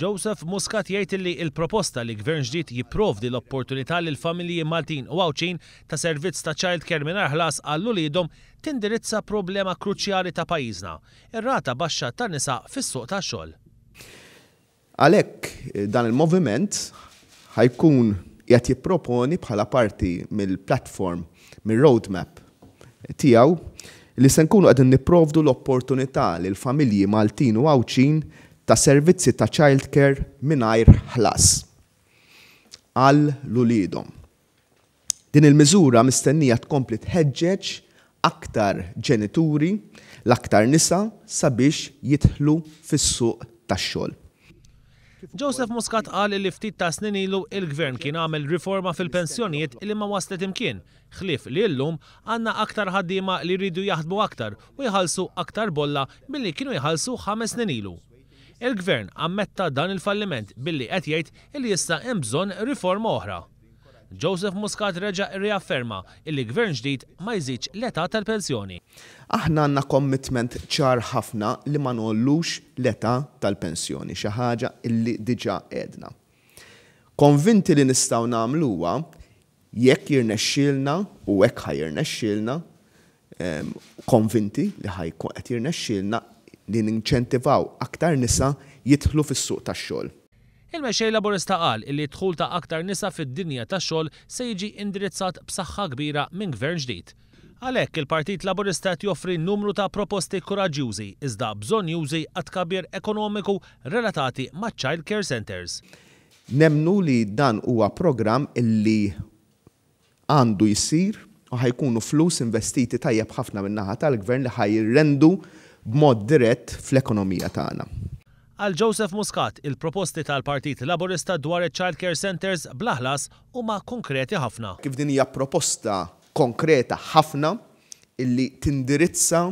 Joseph Muscat jgħid li l-proposta li gvern ġdid jipprovdi l-opportunità lil familji Maltin u Għawċin ta' servizz ta' childcare mingħajr ħlas għal uliedhom tindirizza problema kruċjali ta' pajjiżna, ir-rata baxxa tan-nisa fis-suq tax-xogħol. Għalhekk dan il-moviment ħajkun qed jipproponi bħala parti mill-platform, mir-roadmap tiegħu li se nkunu qegħdin nipprovdu l-opportunità lil familji Maltin u Għawċin ta' servizzi ta' childcare mingħajr ħlas għal uliedhom. Din il-miżura mistennija tkompli tħeġġeġ aktar ġenituri l-aktar nisa sabiex jidħlu fis-suq tax-xogħol. Joseph Muscat qal li ftit ta' snin ilu il-gvern kien għamel riforma fil-pensjonijiet li ma waslet imkien, ħlief li llum għandna aktar ħaddiema li jridu jaħdmu aktar u jħallsu aktar bolla milli kienu jħallsu 5 snin ilu. Il-gvern ammetta dan il-falliment billi qed jgħid li issa hemm bżonn riforma oħra. Joseph Muscat reġa' riafferma li gvern ġdid ma jżidx l-età tal-pensjoni. Aħna għandna commitment ċar ħafna li ma nollux l-età tal-pensjoni, xi ħaġa illi diġà għedna. Konvinti li nistgħu nagħmluha jekk jirnexxielna u hekk ħajirnexxielna, konvinti li ħajkun qed jirnexxielna li ninċentivaw aktar nisa jidħlu fis-suq tax-xogħol. Il-mexxej Laburista qal li dħul ta' aktar nisa fid-dinja tax-xogħol se jiġi indirizzat b'saħħa kbira minn gvern ġdid. Għalhekk il-Partit Laburista joffri numru ta' proposti kuraġjużi iżda bżonjużi għat tkabbir ekonomiku relatati ma' child care centers. Nemmnu li dan huwa programm illi għandu jsir u ħajkunu flus investiti tajjeb ħafna min-naħa tal-gvern li ħajrendu b'mod dirett fl-ekonomija tagħna. Għal Joseph Muscat, il-proposti tal-Partit Laburista dwar il-Child Care Centers blaħlas huma konkreti ħafna. Kif din hija proposta konkreta ħafna illi tindirizza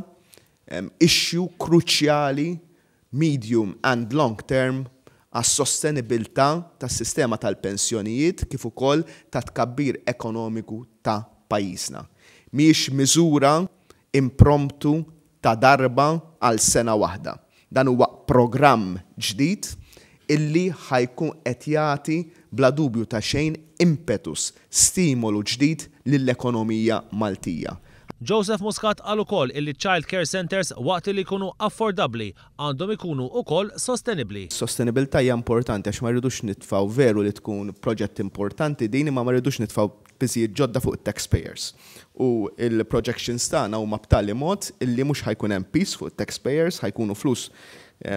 issue kruċjali medium and long term għas-sostenibilità tas-sistema tal-pensjonijiet kif ukoll ta' tkabbir ekonomiku ta' pajjiżna. Mhijiex miżura impromptu ta' darba għal sena waħda. Dan huwa programm ġdid illi ħajkun qed jagħti bla dubju ta' xejn impetus, stimolu ġdid lill-ekonomija Maltija. Joseph Muscat qal ukoll illi child care centers waqt li jkunu affordabbli għandhom ikunu wkoll sostenibbli. Sostenibilità hija importanti għax ma rridux nitfgħu veru li tkun proġett importanti din ma rridux nitfgħu biżijiet ġodda fuq it-taxpayers. U il-projections tagħna huma b'tali mod illi mhux ħajkun hemm peace fuq it-taxpayers, ħajkunu flus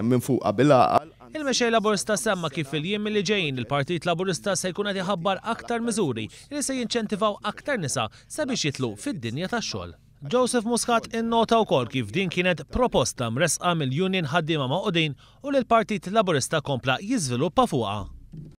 minn fuq bil-għaqal. Il-mexxej Laburista semma kif il-jiem li ġejjin il-Partit Laburista se jkun qed iħabbar aktar miżuri li se jinċentivaw aktar nisa sabiex jitlu fid-dinja tax-xogħol. Joseph Muscat innota wkoll kif din kienet proposta mresqa mill-Union ħaddiema Maqudin u li l-Partit Laburista kompla jiżviluppa fuqha.